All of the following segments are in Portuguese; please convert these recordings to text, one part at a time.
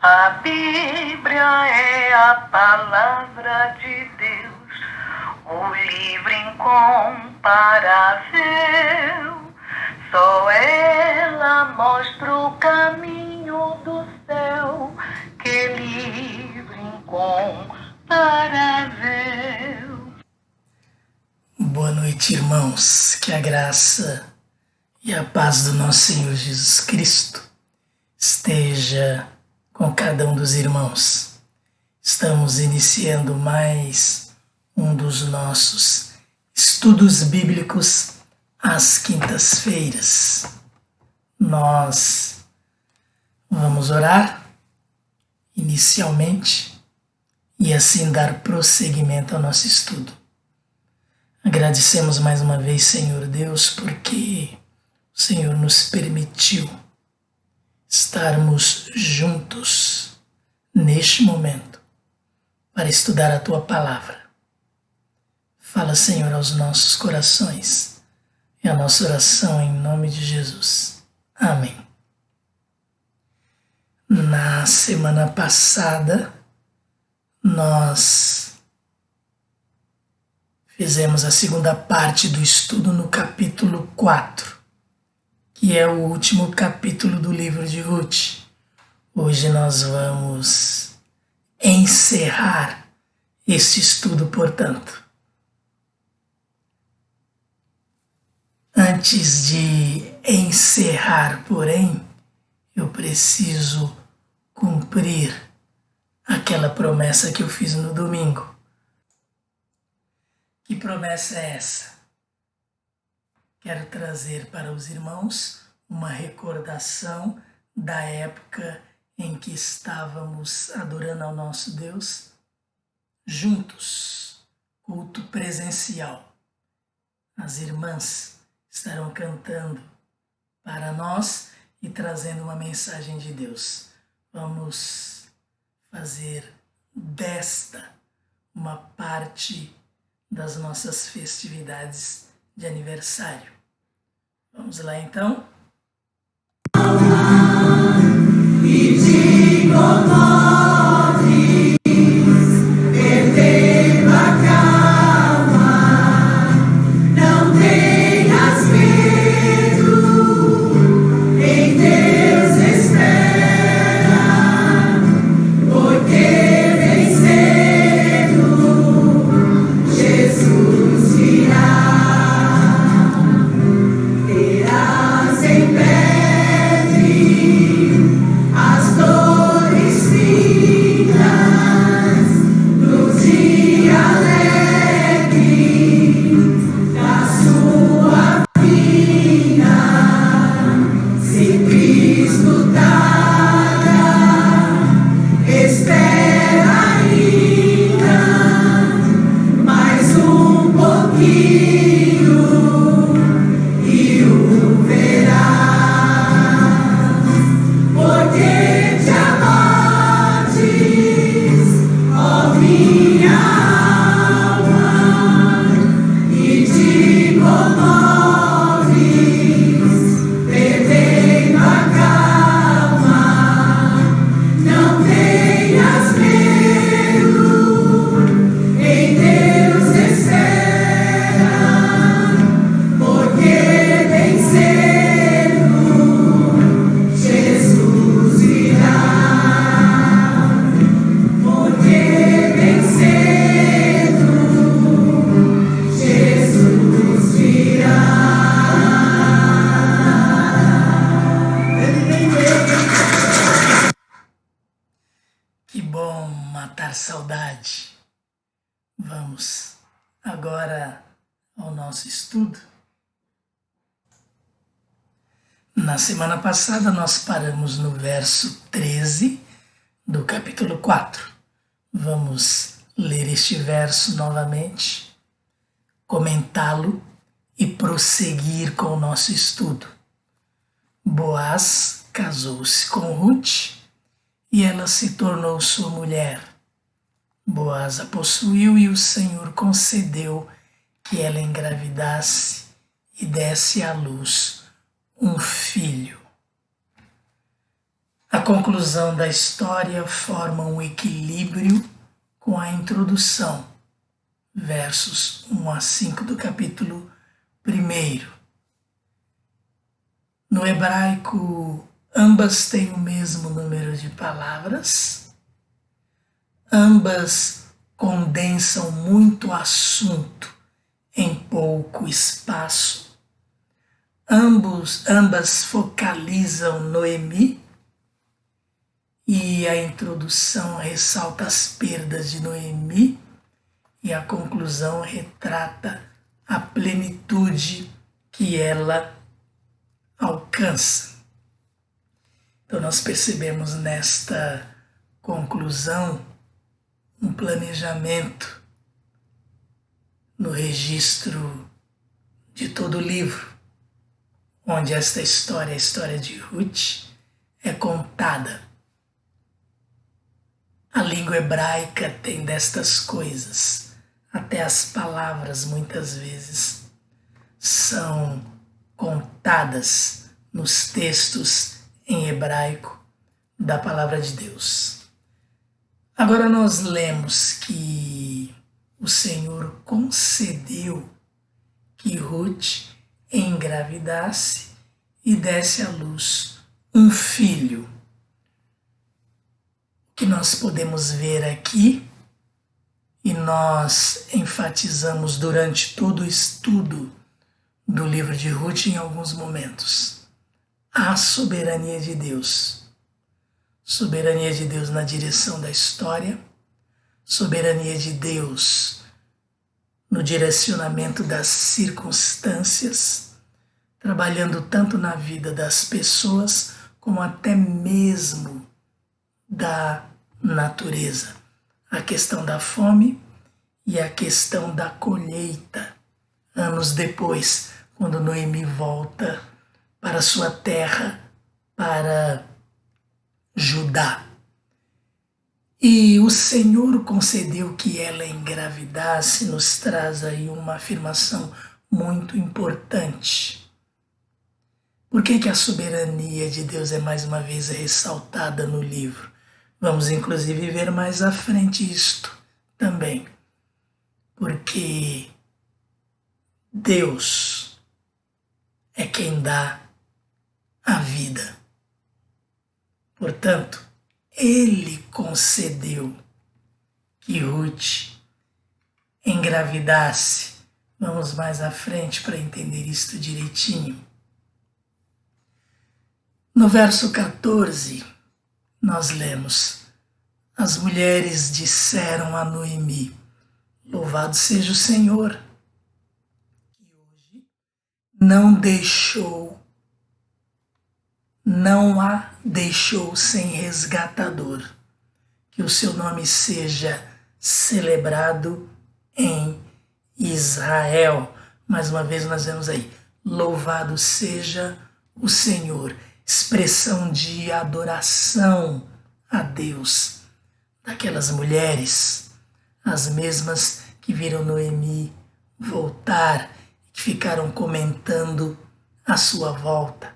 A Bíblia é a palavra de Deus, o livro incomparável. Só ela mostra o caminho do céu, que livro incomparável. Boa noite, irmãos. Que a graça e a paz do nosso Senhor Jesus Cristo esteja com cada um dos irmãos. Estamos iniciando mais um dos nossos estudos bíblicos às quintas-feiras. Nós vamos orar inicialmente e assim dar prosseguimento ao nosso estudo. Agradecemos mais uma vez, Senhor Deus, porque o Senhor nos permitiu estarmos juntos neste momento para estudar a Tua Palavra. Fala, Senhor, aos nossos corações. É a nossa oração em nome de Jesus. Amém. Na semana passada, nós fizemos a segunda parte do estudo no capítulo 4, que é o último capítulo do livro de Ruth. Hoje nós vamos encerrar este estudo, portanto. Antes de encerrar, porém, eu preciso cumprir aquela promessa que eu fiz no domingo. Que promessa é essa? Quero trazer para os irmãos uma recordação da época em que estávamos adorando ao nosso Deus juntos, culto presencial. As irmãs estarão cantando para nós e trazendo uma mensagem de Deus. Vamos fazer desta uma parte das nossas festividades de aniversário. Vamos lá então? E te comoves, perdendo a calma, não tenhas medo, em Deus espera, porque bem cedo Jesus virá. Terás em breve as dores finas no dia alegre da sua vinda. Se Cristo tarda, espera ainda mais um pouquinho e o verás, porque te abates, ó minha alma, e te comoves, perdendo a calma, não tenhas medo, em Deus espera, porque bem cedo Jesus virá, porque bem cedo Jesus virá. Que bom matar saudade. Vamos agora ao nosso estudo. Na semana passada nós paramos no verso 13 do capítulo 4. Vamos ler este verso novamente, comentá-lo e prosseguir com o nosso estudo. Boaz casou-se com Ruth e ela se tornou sua mulher. Boaz a possuiu e o Senhor concedeu que ela engravidasse e desse à luz um filho. A conclusão da história forma um equilíbrio com a introdução, versos 1 a 5 do capítulo 1. No hebraico, ambas têm o mesmo número de palavras, ambas condensam muito assunto em pouco espaço, ambas focalizam Noemi, e a introdução ressalta as perdas de Noemi e a conclusão retrata a plenitude que ela alcança. Então nós percebemos nesta conclusão um planejamento no registro de todo o livro, onde esta história, a história de Ruth, é contada. A língua hebraica tem destas coisas, até as palavras muitas vezes são contadas nos textos em hebraico da palavra de Deus. Agora nós lemos que o Senhor concedeu que Ruth engravidasse e desse à luz um filho. O que nós podemos ver aqui, e nós enfatizamos durante todo o estudo do livro de Ruth em alguns momentos, a soberania de Deus. Soberania de Deus na direção da história, soberania de Deus no direcionamento das circunstâncias, trabalhando tanto na vida das pessoas como até mesmo da natureza. A questão da fome e a questão da colheita, anos depois, quando Noemi volta para sua terra, para Judá. E o Senhor concedeu que ela engravidasse, nos traz aí uma afirmação muito importante. Por que a soberania de Deus é mais uma vez ressaltada no livro? Vamos inclusive ver mais à frente isto também. Porque Deus é quem dá a vida. Portanto, Ele concedeu que Ruth engravidasse. Vamos mais à frente para entender isto direitinho. No verso 14, nós lemos: as mulheres disseram a Noemi: louvado seja o Senhor, que hoje não a deixou sem resgatador, que o seu nome seja celebrado em Israel. Mais uma vez nós vemos aí, louvado seja o Senhor, expressão de adoração a Deus daquelas mulheres, as mesmas que viram Noemi voltar, que ficaram comentando a sua volta.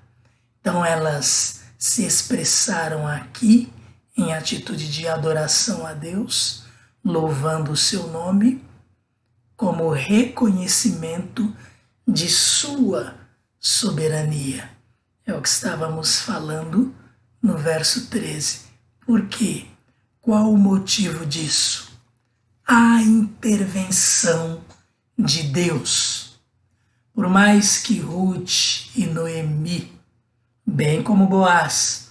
Então elas se expressaram aqui em atitude de adoração a Deus, louvando o seu nome, como reconhecimento de sua soberania. É o que estávamos falando no verso 13. Por quê? Qual o motivo disso? A intervenção de Deus. Por mais que Ruth e Noemi, bem como Boaz,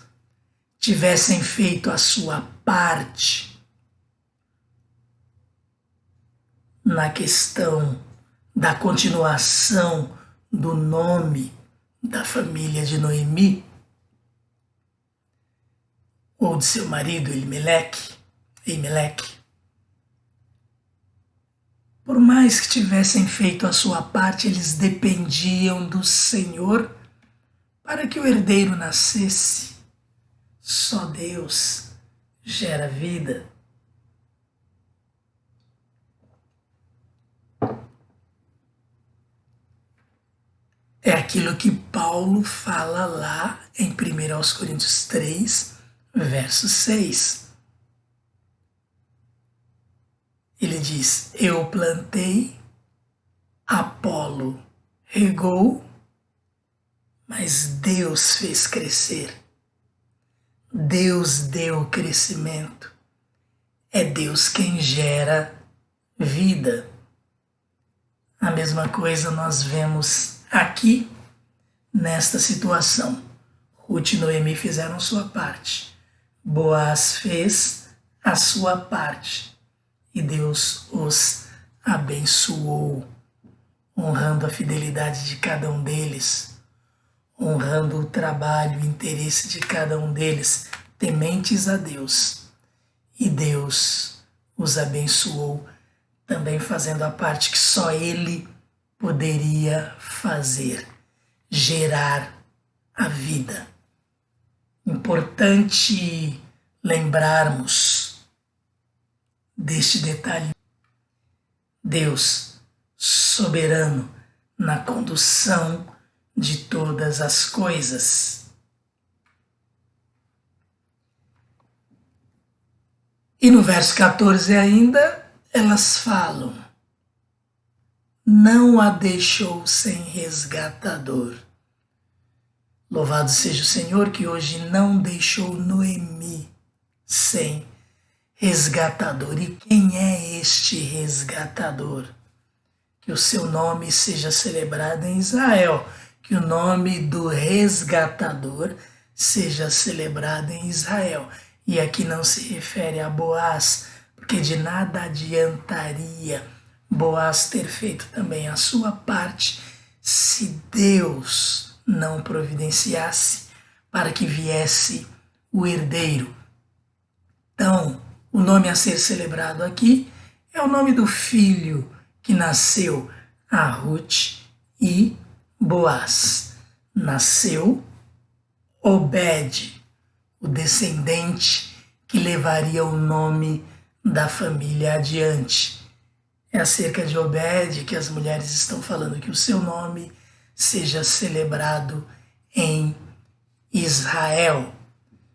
tivessem feito a sua parte na questão da continuação do nome da família de Noemi, ou de seu marido Elimeleque, por mais que tivessem feito a sua parte, eles dependiam do Senhor para que o herdeiro nascesse. Só Deus gera vida. É aquilo que Paulo fala lá em 1 Coríntios 3, verso 6. Ele diz: eu plantei, Apolo regou, mas Deus fez crescer. Deus deu crescimento. É Deus quem gera vida. A mesma coisa nós vemos aqui nesta situação. Ruth e Noemi fizeram sua parte. Boaz fez a sua parte. E Deus os abençoou, honrando a fidelidade de cada um deles, honrando o trabalho e o interesse de cada um deles, tementes a Deus. E Deus os abençoou, também fazendo a parte que só Ele poderia fazer, gerar a vida. Importante lembrarmos deste detalhe. Deus soberano na condução de todas as coisas. E no verso 14 ainda, elas falam: não a deixou sem resgatador. Louvado seja o Senhor que hoje não deixou Noemi sem resgatador. E quem é este resgatador? Que o seu nome seja celebrado em Israel, que o nome do resgatador seja celebrado em Israel. E aqui não se refere a Boaz, porque de nada adiantaria Boaz ter feito também a sua parte se Deus não providenciasse para que viesse o herdeiro. Então, o nome a ser celebrado aqui é o nome do filho que nasceu a Ruth e Boaz. Nasceu Obed, o descendente que levaria o nome da família adiante. É acerca de Obed que as mulheres estão falando, que o seu nome seja celebrado em Israel.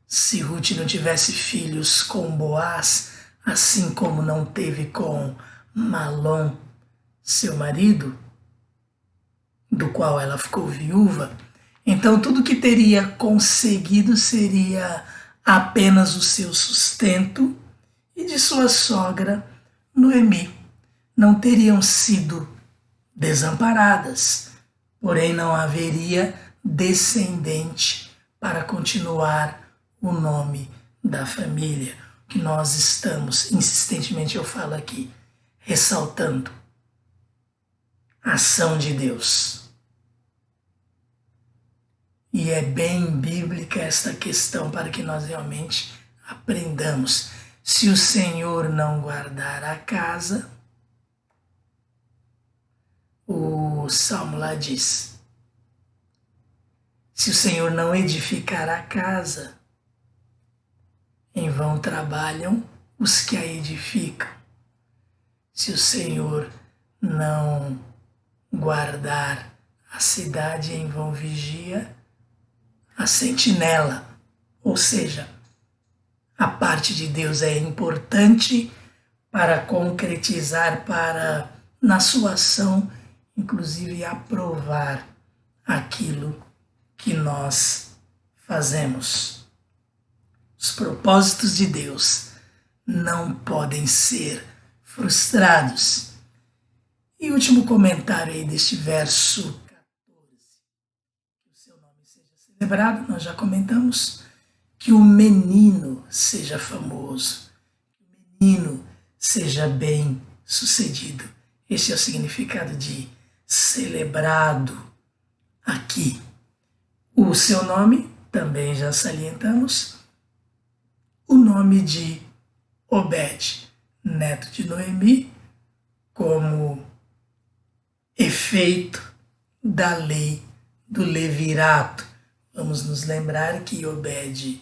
Se Ruth não tivesse filhos com Boaz, assim como não teve com Malom, seu marido, do qual ela ficou viúva, então tudo que teria conseguido seria apenas o seu sustento e de sua sogra, Noemi. Não teriam sido desamparadas, porém não haveria descendente para continuar o nome da família, que nós estamos, insistentemente eu falo aqui, ressaltando a ação de Deus. E é bem bíblica esta questão para que nós realmente aprendamos. Se o Senhor não guardar a casa, o Salmo lá diz, se o Senhor não edificar a casa, em vão trabalham os que a edificam. Se o Senhor não guardar a cidade, em vão vigia a sentinela. Ou seja, a parte de Deus é importante para concretizar, para, na sua ação, inclusive aprovar aquilo que nós fazemos. Os propósitos de Deus não podem ser frustrados. E último comentário aí deste verso 14. Que o seu nome seja celebrado, nós já comentamos. Que o menino seja famoso. Que o menino seja bem sucedido. Este é o significado de celebrado aqui. O seu nome, também já salientamos, o nome de Obed, neto de Noemi, como efeito da lei do levirato. Vamos nos lembrar que Obed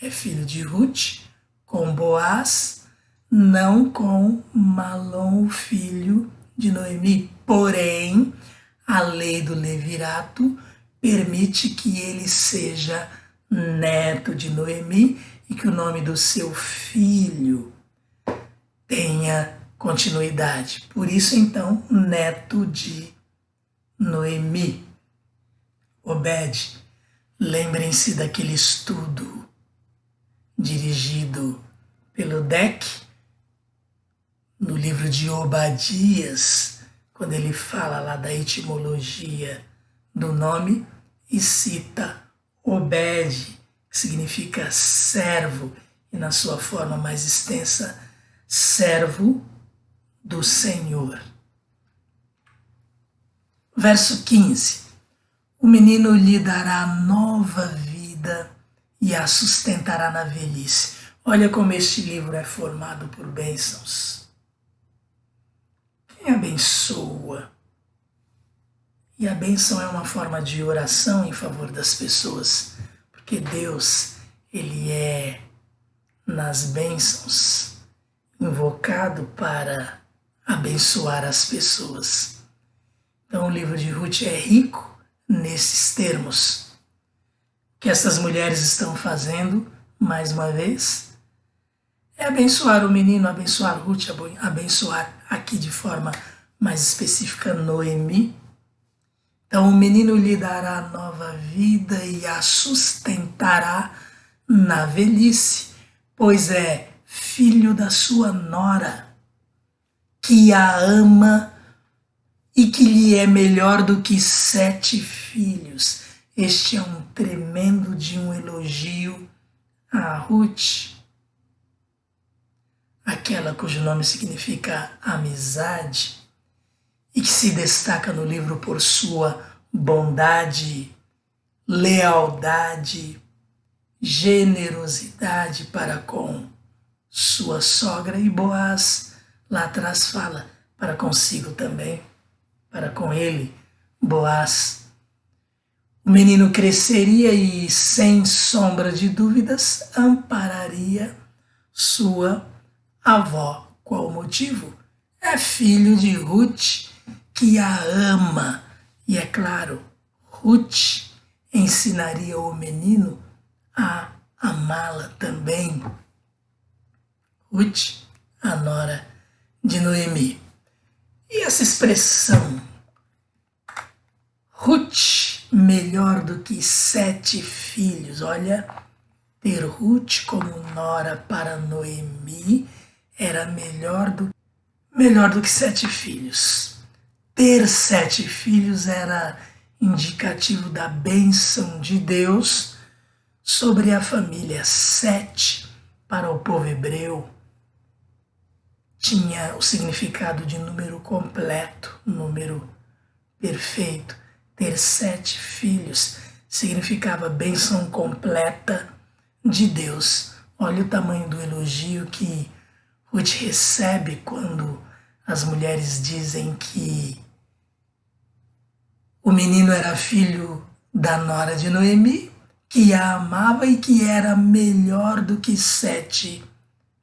é filho de Ruth, com Boaz, não com Malom, filho de Noemi. Porém, a lei do levirato permite que ele seja neto de Noemi e que o nome do seu filho tenha continuidade. Por isso, então, neto de Noemi. Obed, lembrem-se daquele estudo dirigido pelo Deck no livro de Obadias, quando ele fala lá da etimologia do nome e cita Obed, que significa servo, e na sua forma mais extensa, servo do Senhor. Verso 15. O menino lhe dará nova vida e a sustentará na velhice. Olha como este livro é formado por bênçãos. Quem abençoa? E a bênção é uma forma de oração em favor das pessoas, porque Deus, Ele é, nas bênçãos, invocado para abençoar as pessoas. Então o livro de Ruth é rico nesses termos. O que essas mulheres estão fazendo, mais uma vez, é abençoar o menino, abençoar Ruth, abençoar aqui de forma mais específica Noemi. Então o menino lhe dará nova vida e a sustentará na velhice, pois é filho da sua nora, que a ama e que lhe é melhor do que 7 filhos. Este é um tremendo de um elogio a Ruth, aquela cujo nome significa amizade e que se destaca no livro por sua bondade, lealdade, generosidade para com sua sogra, e Boaz lá atrás fala para consigo também, para com ele, Boaz. O menino cresceria e, sem sombra de dúvidas, ampararia sua avó. Qual o motivo? É filho de Ruth, que a ama. E é claro, Ruth ensinaria o menino a amá-la também. Ruth, a nora de Noemi. E essa expressão, Ruth, melhor do que 7 filhos. Olha, ter Ruth como nora para Noemi era melhor do que 7 filhos. Ter 7 filhos era indicativo da bênção de Deus sobre a família. 7, para o povo hebreu, tinha o significado de número completo, número perfeito. Ter 7 filhos significava bênção completa de Deus. Olha o tamanho do elogio que Ruth recebe quando as mulheres dizem que o menino era filho da nora de Noemi, que a amava e que era melhor do que 7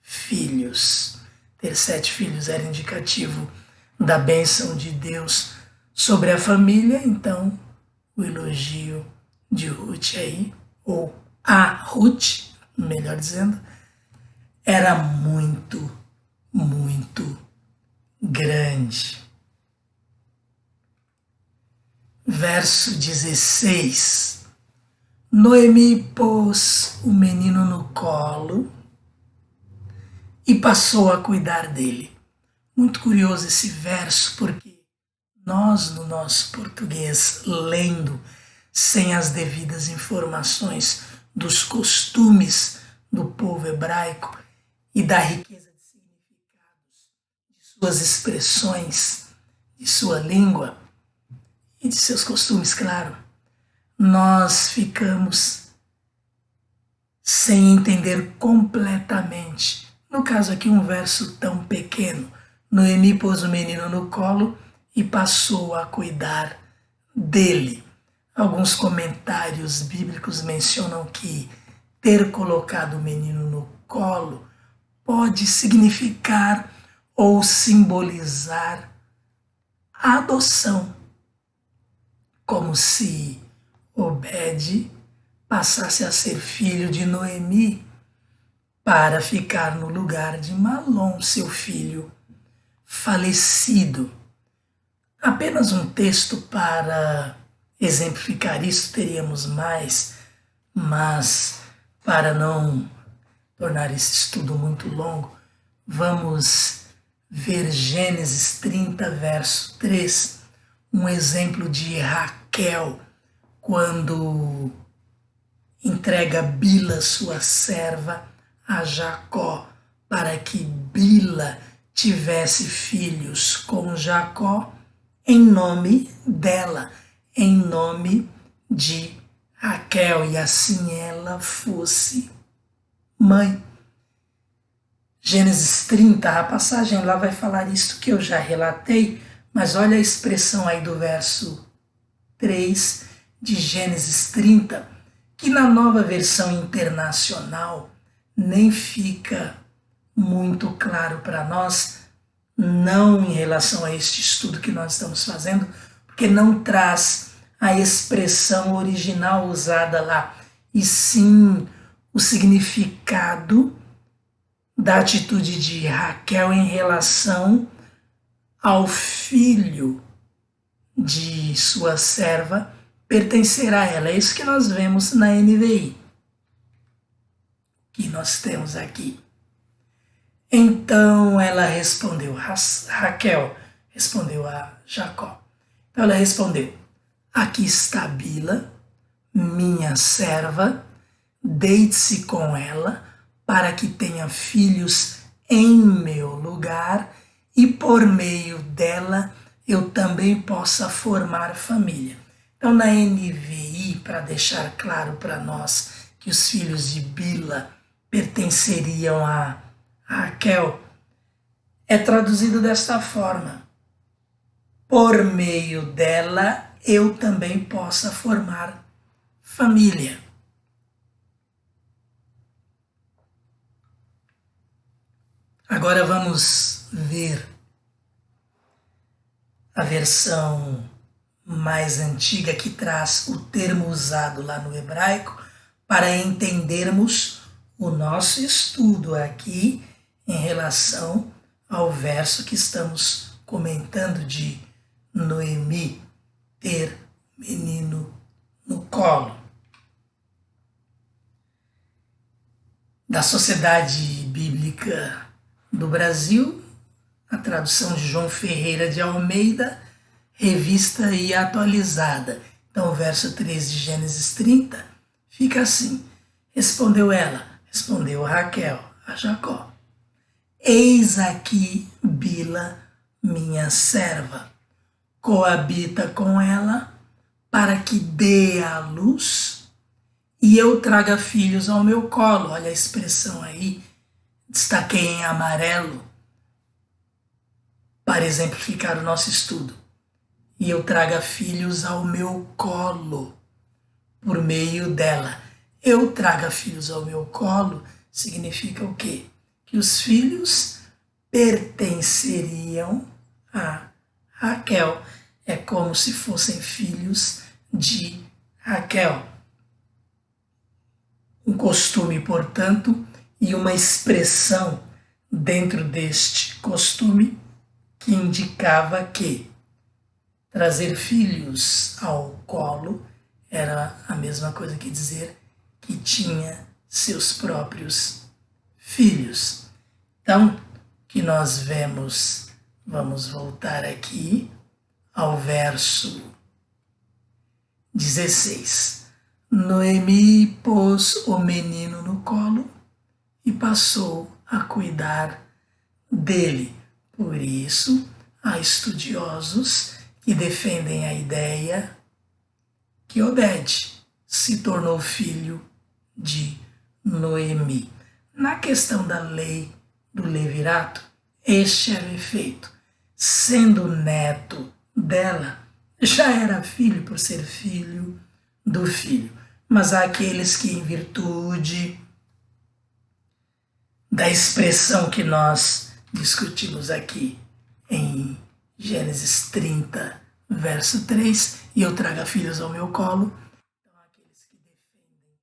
filhos. Ter 7 filhos era indicativo da bênção de Deus sobre a família. Então, o elogio de Ruth aí, ou a Ruth, melhor dizendo, era muito, muito grande. Verso 16. Noemi pôs o menino no colo e passou a cuidar dele. Muito curioso esse verso, porque nós, no nosso português, lendo sem as devidas informações dos costumes do povo hebraico e da riqueza de significados, de suas expressões, de sua língua e de seus costumes, claro, nós ficamos sem entender completamente. No caso aqui, um verso tão pequeno. Noemi pôs o menino no colo e passou a cuidar dele. Alguns comentários bíblicos mencionam que ter colocado o menino no colo pode significar ou simbolizar a adoção, como se Obed passasse a ser filho de Noemi para ficar no lugar de Malom, seu filho falecido. Apenas um texto para exemplificar isso, teríamos mais, mas para não tornar esse estudo muito longo, vamos ver Gênesis 30, verso 3, um exemplo de Raquel, quando entrega Bila, sua serva, a Jacó, para que Bila tivesse filhos com Jacó, em nome dela, em nome de Raquel, e assim ela fosse mãe. Gênesis 30, a passagem lá vai falar isto que eu já relatei, mas olha a expressão aí do verso 3 de Gênesis 30, que na nova versão internacional nem fica muito claro para nós, não em relação a este estudo que nós estamos fazendo, porque não traz a expressão original usada lá, e sim o significado da atitude de Raquel em relação ao filho de sua serva pertencer a ela. É isso que nós vemos na NVI, que nós temos aqui. Então ela respondeu, Raquel respondeu a Jacó. Então ela respondeu: aqui está Bila, minha serva, deite-se com ela, para que tenha filhos em meu lugar, e por meio dela eu também possa formar família. Então, na NVI, para deixar claro para nós que os filhos de Bila pertenceriam a Raquel, é traduzido desta forma: por meio dela eu também possa formar família. Agora vamos ver a versão mais antiga, que traz o termo usado lá no hebraico para entendermos o nosso estudo aqui em relação ao verso que estamos comentando de Noemi ter menino no colo. Da Sociedade Bíblica do Brasil, a tradução de João Ferreira de Almeida, revista e atualizada. Então o verso 3 de Gênesis 30 fica assim: respondeu ela, respondeu Raquel a Jacó: eis aqui Bila, minha serva, coabita com ela, para que dê à luz e eu traga filhos ao meu colo. Olha a expressão aí, destaquei em amarelo para exemplificar o nosso estudo. E eu traga filhos ao meu colo por meio dela. Eu traga filhos ao meu colo significa o quê? Que os filhos pertenceriam a Raquel. É como se fossem filhos de Raquel. Um costume, portanto, e uma expressão dentro deste costume que indicava que trazer filhos ao colo era a mesma coisa que dizer que tinha seus próprios filhos. Então, que nós vemos, vamos voltar aqui ao verso 16. Noemi pôs o menino no colo e passou a cuidar dele. Por isso, há estudiosos que defendem a ideia que Obed se tornou filho de Noemi. Na questão da lei do levirato, este era o efeito. Sendo neto dela, já era filho por ser filho do filho. Mas há aqueles que, em virtude da expressão que nós discutimos aqui em Gênesis 30, verso 3, e eu traga filhos ao meu colo, então aqueles que defendem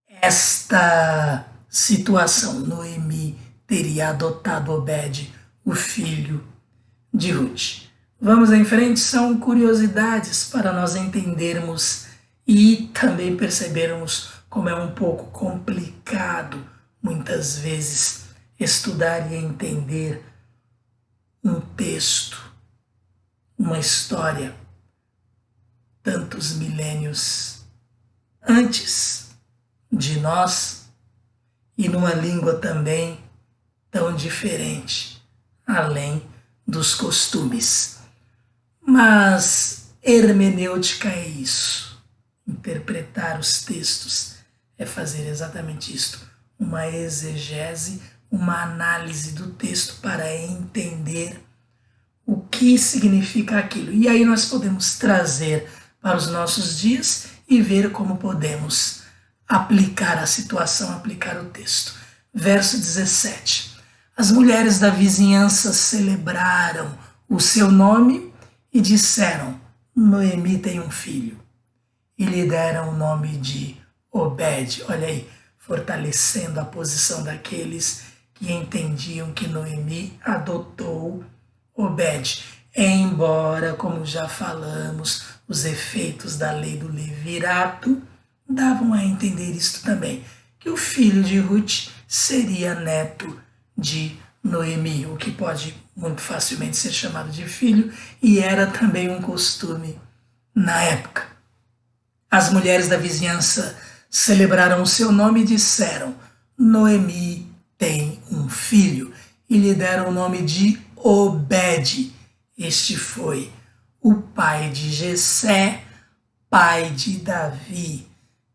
esta situação. Noemi teria adotado Obed, o filho de Ruth. Vamos em frente, são curiosidades para nós entendermos e também percebermos como é um pouco complicado, muitas vezes, estudar e entender um texto, uma história, tantos milênios antes de nós e numa língua também tão diferente, além dos costumes. Mas hermenêutica é isso. Interpretar os textos é fazer exatamente isto, uma exegese, uma análise do texto para entender o que significa aquilo. E aí nós podemos trazer para os nossos dias e ver como podemos aplicar a situação, aplicar o texto. Verso 17. As mulheres da vizinhança celebraram o seu nome e disseram: Noemi tem um filho. E lhe deram o nome de Obed. Olha aí, fortalecendo a posição daqueles que entendiam que Noemi adotou Obed. Embora, como já falamos, os efeitos da lei do levirato davam a entender isto também, que o filho de Ruth seria neto de Noemi, o que pode muito facilmente ser chamado de filho, e era também um costume na época. As mulheres da vizinhança celebraram o seu nome e disseram: Noemi tem um filho, e lhe deram o nome de Obed. Este foi o pai de Jessé, pai de Davi.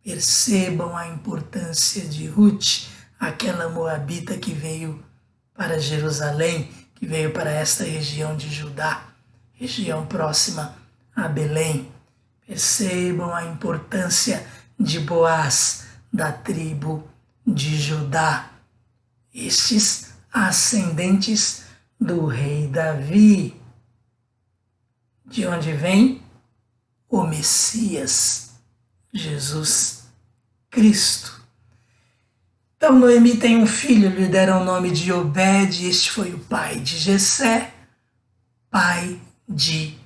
Percebam a importância de Ruth, aquela moabita que veio para Jerusalém, que veio para esta região de Judá, região próxima a Belém. Percebam a importância de Boaz, da tribo de Judá. Estes ascendentes do rei Davi. De onde vem o Messias, Jesus Cristo. Então Noemi tem um filho, lhe deram o nome de Obed, este foi o pai de Jessé, pai de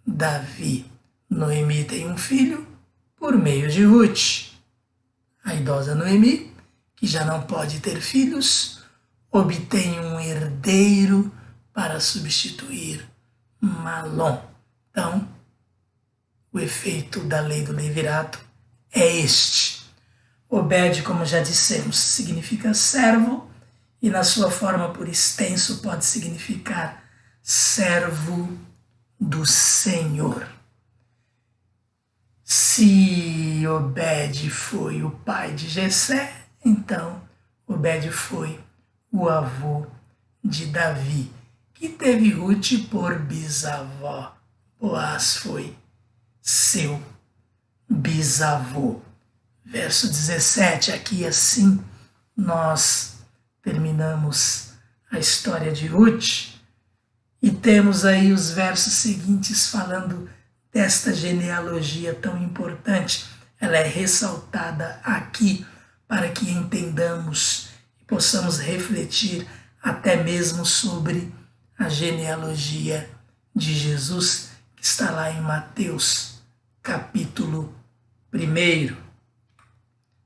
Davi. Noemi tem um filho por meio de Ruth. A idosa Noemi, que já não pode ter filhos, obtém um herdeiro para substituir Malom. Então, o efeito da lei do levirato é este. Obed, como já dissemos, significa servo e na sua forma por extenso pode significar servo do Senhor. Se Obed foi o pai de Jessé, então Obed foi o avô de Davi, que teve Ruth por bisavó. Boaz foi seu bisavô. Verso 17, aqui assim nós terminamos a história de Ruth e temos aí os versos seguintes falando desta genealogia tão importante. Ela é ressaltada aqui para que entendamos e possamos refletir até mesmo sobre a genealogia de Jesus, que está lá em Mateus, capítulo 1.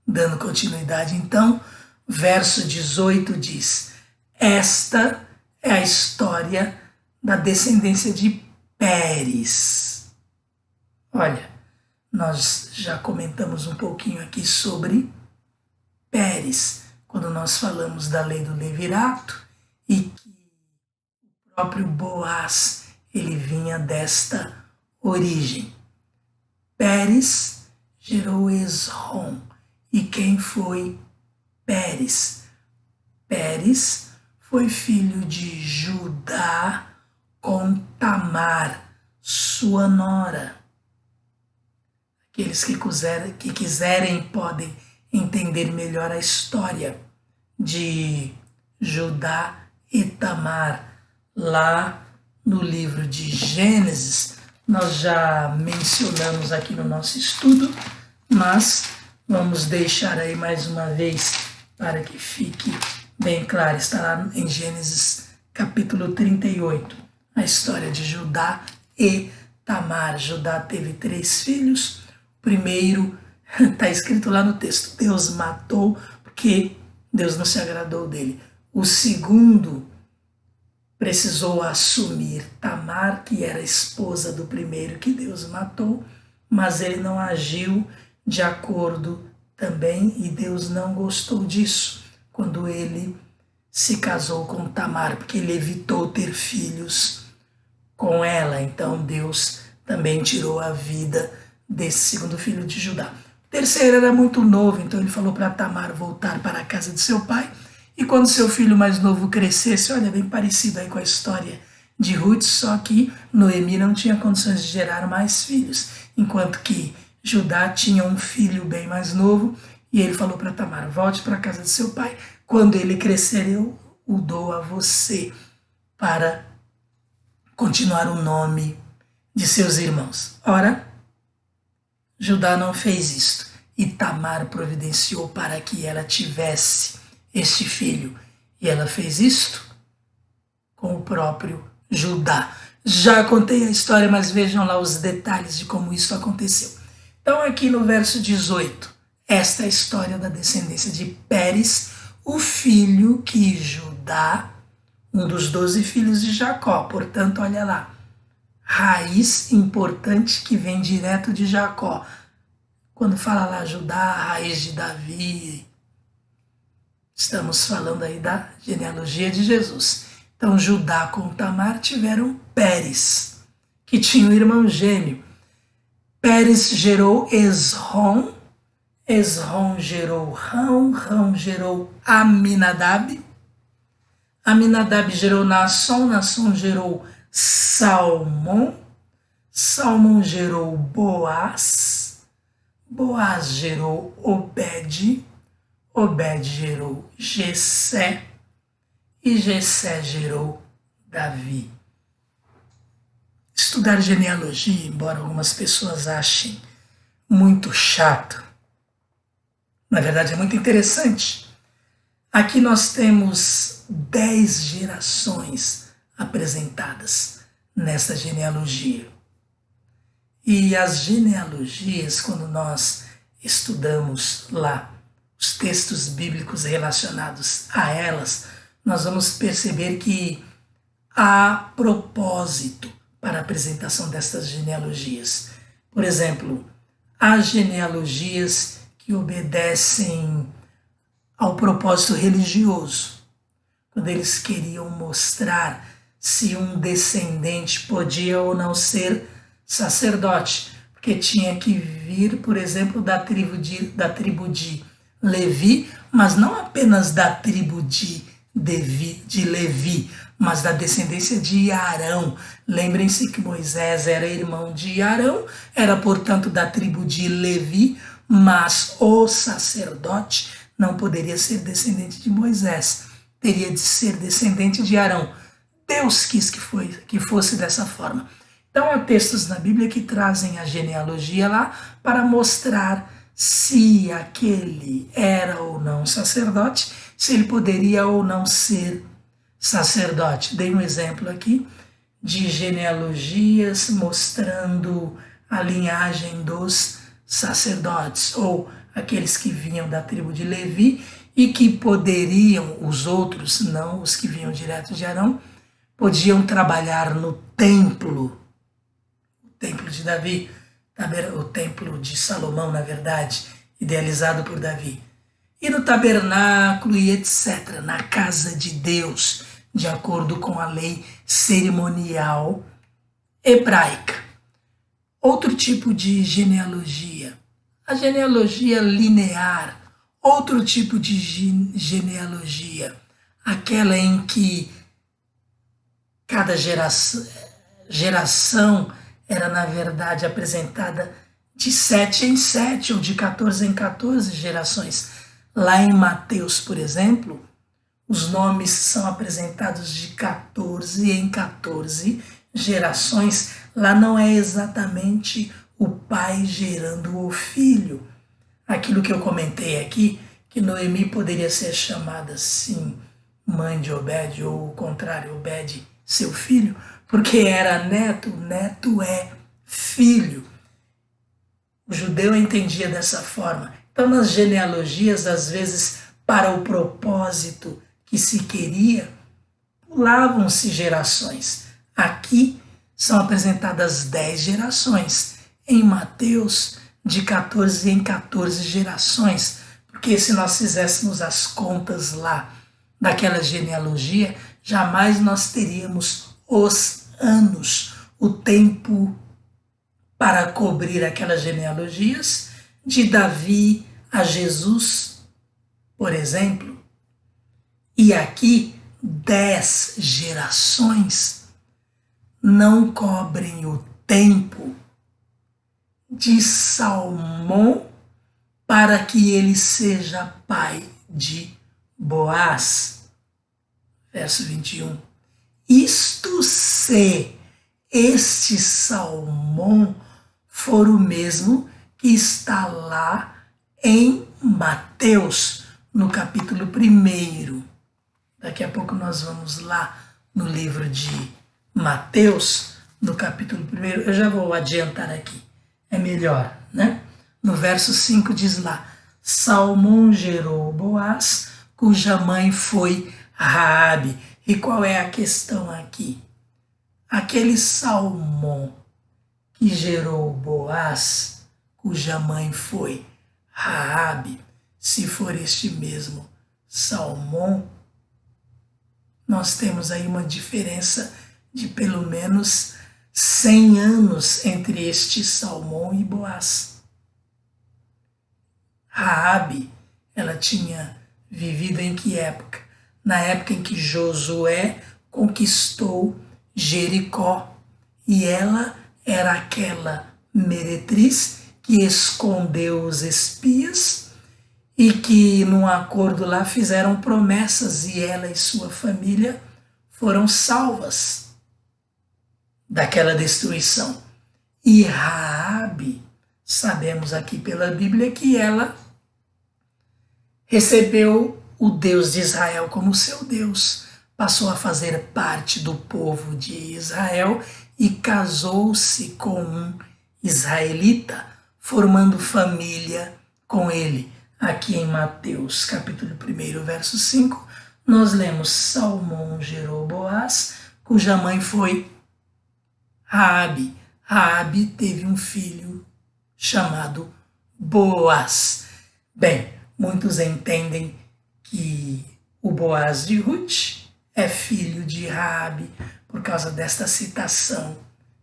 Dando continuidade, então, verso 18 diz: esta é a história da descendência de Pérez. Olha, nós já comentamos um pouquinho aqui sobre Pérez, quando nós falamos da lei do levirato e que o próprio Boaz, ele vinha desta origem. Pérez gerou Esrom. E quem foi Pérez? Pérez foi filho de Judá com Tamar, sua nora. Aqueles que quiserem podem entender melhor a história de Judá e Tamar. Lá no livro de Gênesis, nós já mencionamos aqui no nosso estudo, mas vamos deixar aí mais uma vez para que fique bem claro. Está lá em Gênesis capítulo 38, a história de Judá e Tamar. Judá teve 3 filhos. O primeiro, está escrito lá no texto, Deus matou porque Deus não se agradou dele. O segundo precisou assumir Tamar, que era esposa do primeiro que Deus matou, mas ele não agiu de acordo também, e Deus não gostou disso quando ele se casou com Tamar, porque ele evitou ter filhos com ela. Então Deus também tirou a vida desse segundo filho de Judá. O terceiro era muito novo, então ele falou para Tamar voltar para a casa de seu pai, e quando seu filho mais novo crescesse, olha, bem parecido aí com a história de Ruth, só que Noemi não tinha condições de gerar mais filhos, enquanto que Judá tinha um filho bem mais novo, e ele falou para Tamar, volte para a casa de seu pai, quando ele crescer eu o dou a você para continuar o nome de seus irmãos. Ora, Judá não fez isto, e Tamar providenciou para que ela tivesse este filho, e ela fez isto com o próprio Judá. Já contei a história, mas vejam lá os detalhes de como isso aconteceu. Então aqui no verso 18, esta é a história da descendência de Pérez, o filho que Judá, um dos 12 filhos de Jacó, portanto, olha lá, raiz importante que vem direto de Jacó. Quando fala lá Judá, a raiz de Davi, estamos falando aí da genealogia de Jesus. Então Judá com Tamar tiveram Pérez, que tinha um irmão gêmeo. Pérez gerou Esrom, Esrom gerou Rão, Rão gerou Aminadab, Aminadab gerou Naasson, Naasson gerou Salmão, Salmão gerou Boaz, Boaz gerou Obed, Obed gerou Jessé, e Jessé gerou Davi. Estudar genealogia, embora algumas pessoas achem muito chato, na verdade é muito interessante. Aqui nós temos 10 gerações apresentadas nesta genealogia. E as genealogias, quando nós estudamos lá os textos bíblicos relacionados a elas, nós vamos perceber que há propósito para a apresentação destas genealogias. Por exemplo, há genealogias que obedecem ao propósito religioso, quando eles queriam mostrar se um descendente podia ou não ser sacerdote, porque tinha que vir, por exemplo, da tribo de Levi, mas não apenas da tribo de Levi, mas da descendência de Arão. Lembrem-se que Moisés era irmão de Arão, era, portanto, da tribo de Levi, mas o sacerdote não poderia ser descendente de Moisés, teria de ser descendente de Arão. Deus quis que fosse dessa forma. Então há textos na Bíblia que trazem a genealogia lá para mostrar se aquele era ou não sacerdote, se ele poderia ou não ser sacerdote. Dei um exemplo aqui de genealogias mostrando a linhagem dos sacerdotes, ou aqueles que vinham da tribo de Levi e que poderiam, os outros, não os que vinham direto de Arão, podiam trabalhar no templo, o templo de Davi, o templo de Salomão, na verdade, idealizado por Davi, e no tabernáculo e etc., na casa de Deus, de acordo com a lei cerimonial hebraica. Outro tipo de genealogia, a genealogia linear, outro tipo de genealogia, aquela em que cada geração era, na verdade, apresentada de 7 em 7 ou de 14 em 14 gerações. Lá em Mateus, por exemplo, os nomes são apresentados de 14 em 14 gerações. Lá não é exatamente o pai gerando o filho. Aquilo que eu comentei aqui, que Noemi poderia ser chamada assim, mãe de Obed, ou o contrário, Obed, seu filho, porque era neto, neto é filho. O judeu entendia dessa forma. Então, nas genealogias, às vezes, para o propósito que se queria, pulavam-se gerações. Aqui são apresentadas 10 gerações. Em Mateus, de 14 em 14 gerações. Porque se nós fizéssemos as contas lá daquela genealogia, jamais nós teríamos os anos, o tempo para cobrir aquelas genealogias, de Davi a Jesus, por exemplo. E aqui, 10 gerações não cobrem o tempo de Salmão para que ele seja pai de Boaz. Verso 21. Isto se este Salmão for o mesmo que está lá em Mateus, no capítulo 1. Daqui a pouco nós vamos lá no livro de Mateus, no capítulo 1. Eu já vou adiantar aqui, é melhor, né? No verso 5 diz lá: Salmão gerou Boaz, cuja mãe foi Raabe. E qual é a questão aqui? Aquele Salmão que gerou Boaz, cuja mãe foi Raabe, se for este mesmo Salmão, nós temos aí uma diferença de pelo menos 100 anos entre este Salmão e Boaz. Raabe, ela tinha vivido em que época? Na época em que Josué conquistou Jericó. E ela era aquela meretriz que escondeu os espias e que, num acordo lá, fizeram promessas e ela e sua família foram salvas daquela destruição. E Raabe, sabemos aqui pela Bíblia que ela recebeu o Deus de Israel como seu Deus, passou a fazer parte do povo de Israel e casou-se com um israelita, formando família com ele. Aqui em Mateus, capítulo 1, verso 5, nós lemos: Salmão gerou Boaz, cuja mãe foi Raabe. Raabe teve um filho chamado Boaz. Bem, muitos entendem que o Boaz de Ruth é filho de Raabe por causa desta citação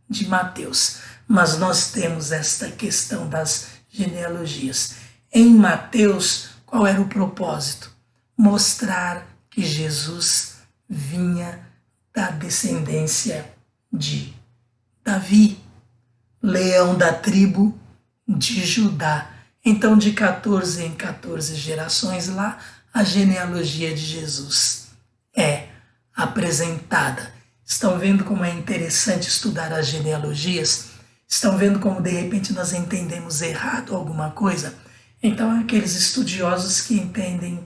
de Mateus. Mas nós temos esta questão das genealogias. Em Mateus, qual era o propósito? Mostrar que Jesus vinha da descendência de Davi, leão da tribo de Judá. Então, de 14 em 14 gerações lá, a genealogia de Jesus é apresentada. Estão vendo como é interessante estudar as genealogias? Estão vendo como de repente nós entendemos errado alguma coisa? Então, aqueles estudiosos que entendem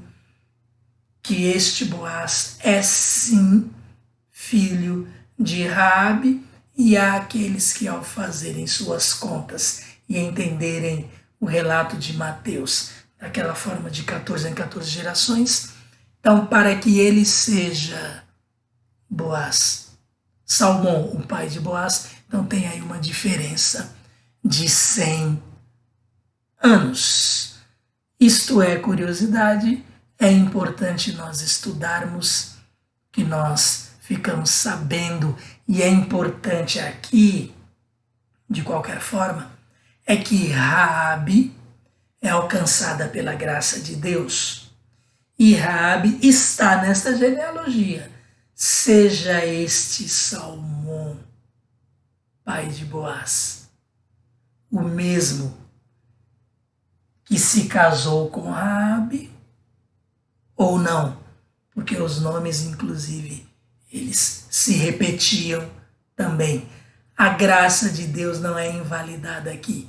que este Boaz é sim filho de Raabe, e há aqueles que, ao fazerem suas contas e entenderem o relato de Mateus daquela forma de 14 em 14 gerações, então, para que ele seja Boaz, Salmão, o pai de Boaz, então tem aí uma diferença de 100 anos. Isto é curiosidade, é importante nós estudarmos, que nós ficamos sabendo, e é importante aqui, de qualquer forma, é que Raabe é alcançada pela graça de Deus. E Raabe está nesta genealogia. Seja este Salmão, pai de Boaz, o mesmo que se casou com Raabe, ou não, porque os nomes, inclusive, eles se repetiam também. A graça de Deus não é invalidada aqui.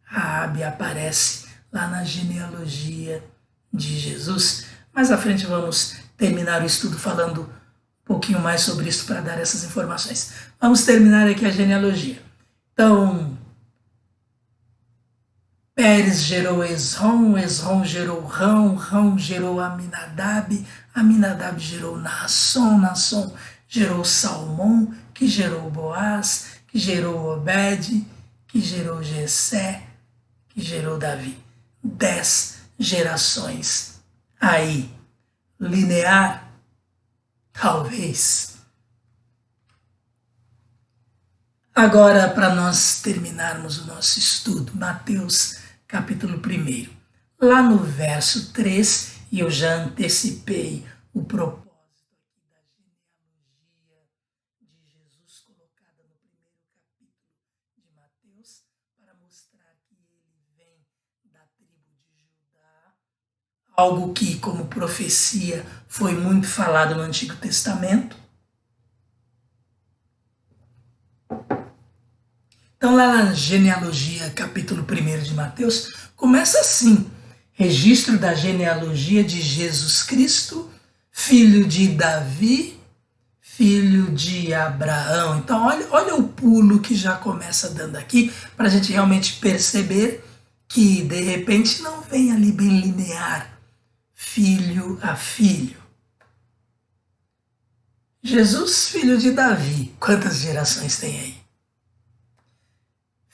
Raabe aparece lá na genealogia de Jesus. Mais à frente vamos terminar o estudo falando um pouquinho mais sobre isso para dar essas informações. Vamos terminar aqui a genealogia. Então, Pérez gerou Esrom, Esrom gerou Rão, Rão gerou Aminadab, Aminadab gerou Naasson, Naasson gerou Salmão, que gerou Boaz, que gerou Obed, que gerou Jessé, que gerou Davi. 10 gerações aí. Linear, talvez. Agora, para nós terminarmos o nosso estudo, Mateus capítulo 1. Lá no verso 3, e eu já antecipei o propósito aqui da genealogia de Jesus colocada no primeiro capítulo de Mateus, para mostrar que ele vem da tribo de Judá, algo que, como profecia, foi muito falado no Antigo Testamento. Então, lá na genealogia, capítulo 1 de Mateus, começa assim: registro da genealogia de Jesus Cristo, filho de Davi, filho de Abraão. Então, olha o pulo que já começa dando aqui, para a gente realmente perceber que, de repente, não vem ali bem linear, filho a filho. Jesus, filho de Davi, quantas gerações tem aí?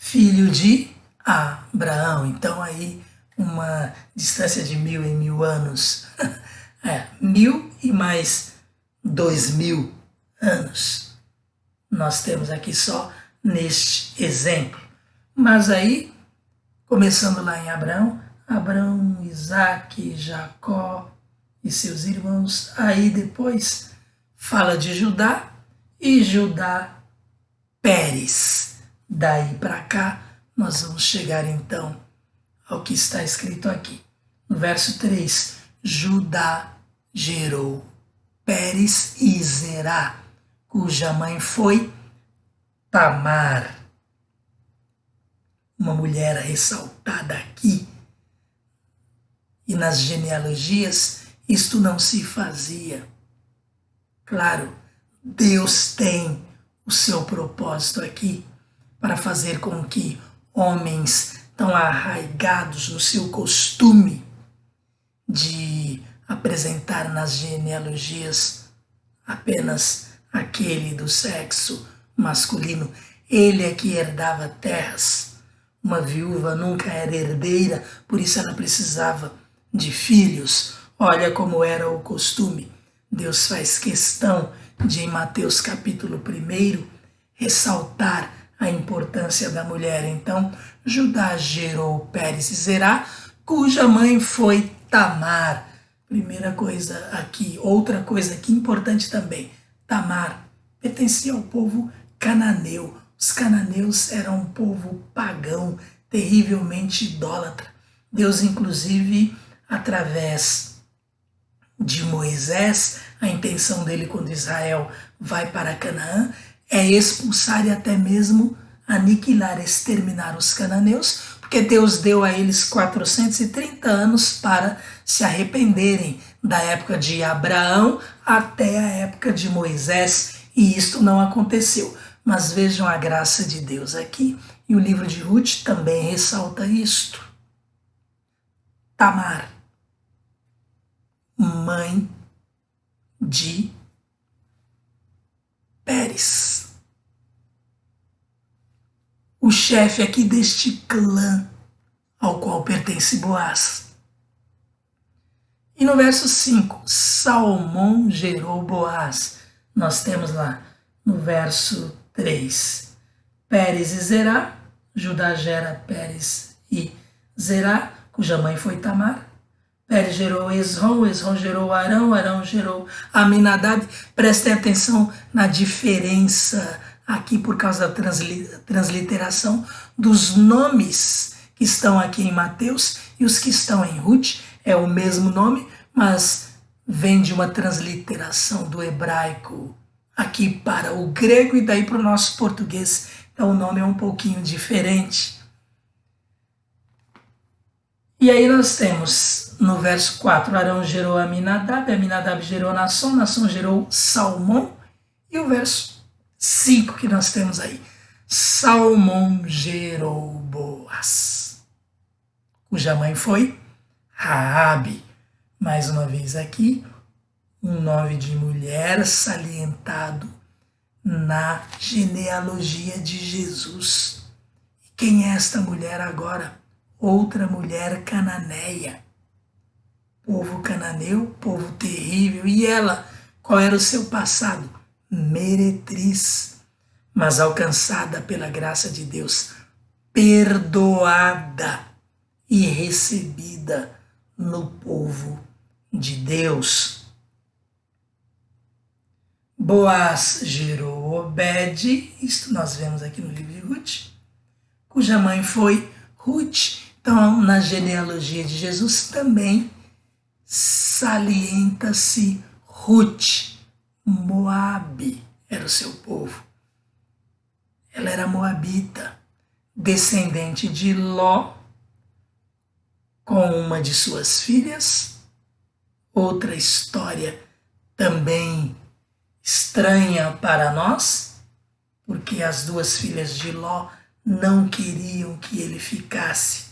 Filho de Abraão, então aí uma distância de 1000 em 1000 anos, 1000 e mais 2000 anos, nós temos aqui só neste exemplo. Mas aí, começando lá em Abraão, Isaac, Jacó e seus irmãos, aí depois fala de Judá e Judá, Pérez. Daí para cá, nós vamos chegar então ao que está escrito aqui. No verso 3, Judá gerou Pérez e Zerá, cuja mãe foi Tamar. Uma mulher ressaltada aqui. E nas genealogias, isto não se fazia. Claro, Deus tem o seu propósito aqui, para fazer com que homens tão arraigados no seu costume de apresentar nas genealogias apenas aquele do sexo masculino. Ele é que herdava terras. Uma viúva nunca era herdeira, por isso ela precisava de filhos. Olha como era o costume. Deus faz questão de, em Mateus capítulo 1, ressaltar a importância da mulher. Então, Judá gerou Pérez e Zerá, cuja mãe foi Tamar. Primeira coisa aqui. Outra coisa aqui importante também. Tamar pertencia ao povo cananeu. Os cananeus eram um povo pagão, terrivelmente idólatra. Deus, inclusive, através de Moisés, a intenção dele quando Israel vai para Canaã é expulsar e até mesmo aniquilar, exterminar os cananeus, porque Deus deu a eles 430 anos para se arrependerem, da época de Abraão até a época de Moisés, e isto não aconteceu. Mas vejam a graça de Deus aqui, e o livro de Ruth também ressalta isto. Tamar, mãe de Pérez, o chefe aqui deste clã ao qual pertence Boaz. E no verso 5, Salmão gerou Boaz. Nós temos lá no verso 3, Pérez e Zerá, Judá gera Pérez e Zerá, cuja mãe foi Tamar. Pérez gerou Esrom, Esrom gerou Arão, Arão gerou Aminadab. Prestem atenção na diferença aqui por causa da transliteração dos nomes que estão aqui em Mateus e os que estão em Ruth. É o mesmo nome, mas vem de uma transliteração do hebraico aqui para o grego e daí para o nosso português. Então o nome é um pouquinho diferente. E E aí nós temos no verso 4, Arão gerou Aminadab, Aminadab gerou Naasson, Naasson gerou Salmão, e o verso 5 que nós temos aí, Salmão gerou Boaz, cuja mãe foi Raabe. Mais uma vez aqui, um nome de mulher salientado na genealogia de Jesus. E quem é esta mulher agora? Outra mulher cananeia. Povo cananeu, povo terrível. E ela, qual era o seu passado? Meretriz, mas alcançada pela graça de Deus, perdoada e recebida no povo de Deus. Boaz gerou Obed, isto nós vemos aqui no livro de Ruth, cuja mãe foi Ruth. Então, na genealogia de Jesus também salienta-se Ruth. Moabe era o seu povo. Ela era moabita, descendente de Ló, com uma de suas filhas. Outra história também estranha para nós, porque as duas filhas de Ló não queriam que ele ficasse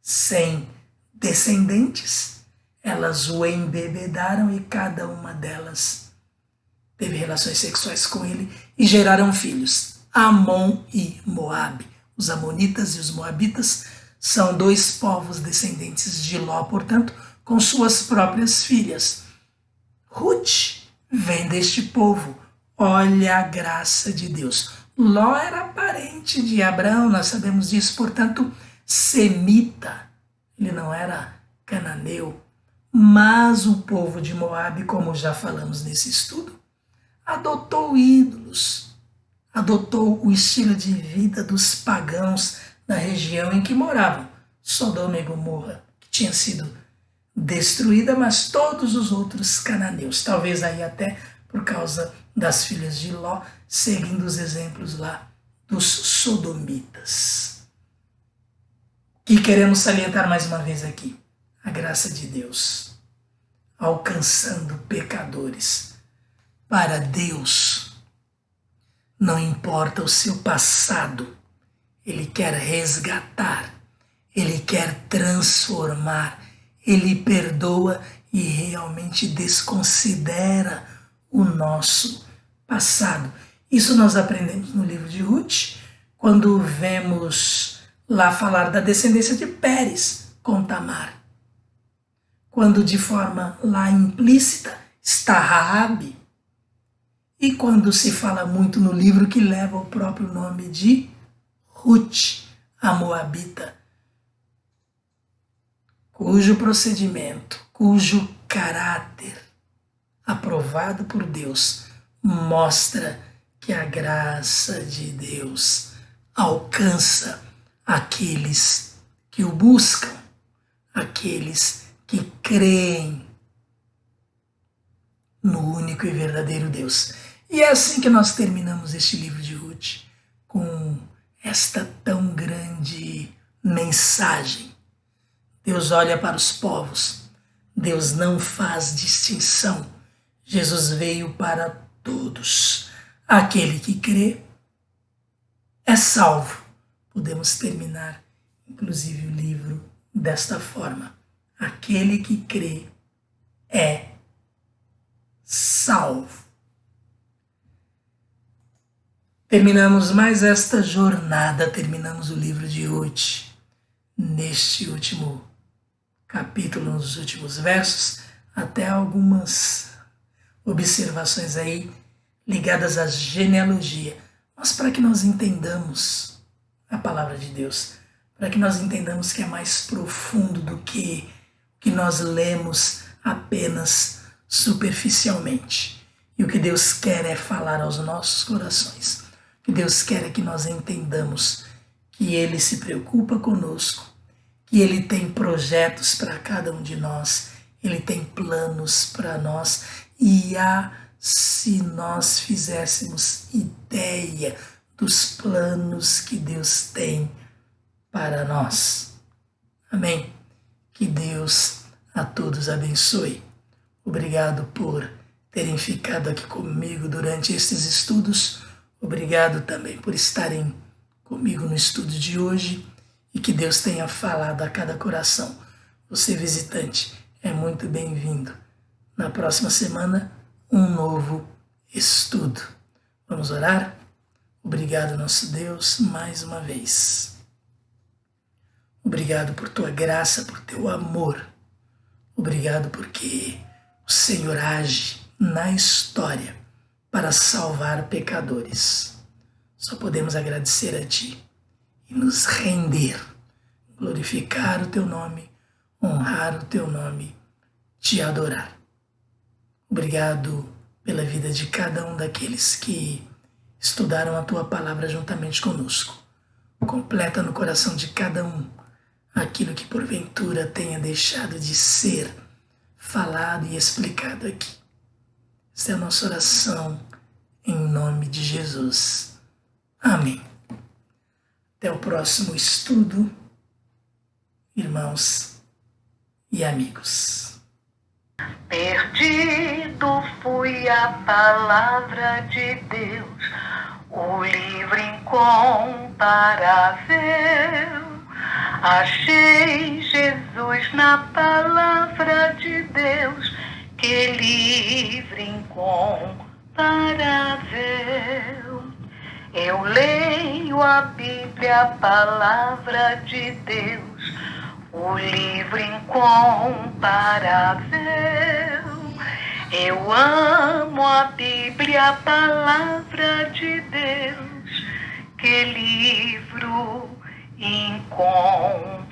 sem descendentes. Elas o embebedaram e cada uma delas teve relações sexuais com ele e geraram filhos, Amon e Moabe. Os amonitas e os moabitas são dois povos descendentes de Ló, portanto, com suas próprias filhas. Ruth vem deste povo. Olha a graça de Deus. Ló era parente de Abraão, nós sabemos disso, portanto, semita. Ele não era cananeu. Mas o povo de Moabe, como já falamos nesse estudo, adotou ídolos, adotou o estilo de vida dos pagãos da região em que moravam. Sodoma e Gomorra, que tinha sido destruída, mas todos os outros cananeus, talvez aí até por causa das filhas de Ló, seguindo os exemplos lá dos sodomitas. Que queremos salientar mais uma vez aqui, a graça de Deus, alcançando pecadores. Para Deus, não importa o seu passado, Ele quer resgatar, Ele quer transformar, Ele perdoa e realmente desconsidera o nosso passado. Isso nós aprendemos no livro de Ruth, quando vemos lá falar da descendência de Pérez com Tamar. Quando de forma lá implícita está Raabe. E quando se fala muito no livro que leva o próprio nome de Ruth, a moabita, cujo procedimento, cujo caráter aprovado por Deus mostra que a graça de Deus alcança aqueles que o buscam, aqueles que creem no único e verdadeiro Deus. E é assim que nós terminamos este livro de Ruth, com esta tão grande mensagem. Deus olha para os povos, Deus não faz distinção. Jesus veio para todos. Aquele que crê é salvo. Podemos terminar, inclusive, o livro desta forma. Aquele que crê é salvo. Terminamos mais esta jornada, terminamos o livro de Ruth. Neste último capítulo, nos últimos versos, até algumas observações aí ligadas à genealogia, mas para que nós entendamos a palavra de Deus, para que nós entendamos que é mais profundo do que nós lemos apenas superficialmente. E o que Deus quer é falar aos nossos corações. O que Deus quer é que nós entendamos que Ele se preocupa conosco, que Ele tem projetos para cada um de nós, Ele tem planos para nós, e se nós fizéssemos ideia dos planos que Deus tem para nós. Amém? Que Deus a todos abençoe. Obrigado por terem ficado aqui comigo durante estes estudos. Obrigado também por estarem comigo no estudo de hoje e que Deus tenha falado a cada coração. Você, visitante, é muito bem-vindo. Na próxima semana, um novo estudo. Vamos orar? Obrigado, nosso Deus, mais uma vez. Obrigado por tua graça, por teu amor. Obrigado porque o Senhor age na história para salvar pecadores. Só podemos agradecer a Ti e nos render, glorificar o Teu nome, honrar o Teu nome, Te adorar. Obrigado pela vida de cada um daqueles que estudaram a Tua palavra juntamente conosco. Completa no coração de cada um aquilo que porventura tenha deixado de ser falado e explicado aqui. Esta é a nossa oração em nome de Jesus. Amém. Até o próximo estudo, irmãos e amigos. Perdido fui a palavra de Deus, o livro incomparável. Achei Jesus na palavra de Deus, que livro incomparável. Eu leio a Bíblia, a palavra de Deus, o livro incomparável. Eu amo a Bíblia, a palavra de Deus, que livro incomparável.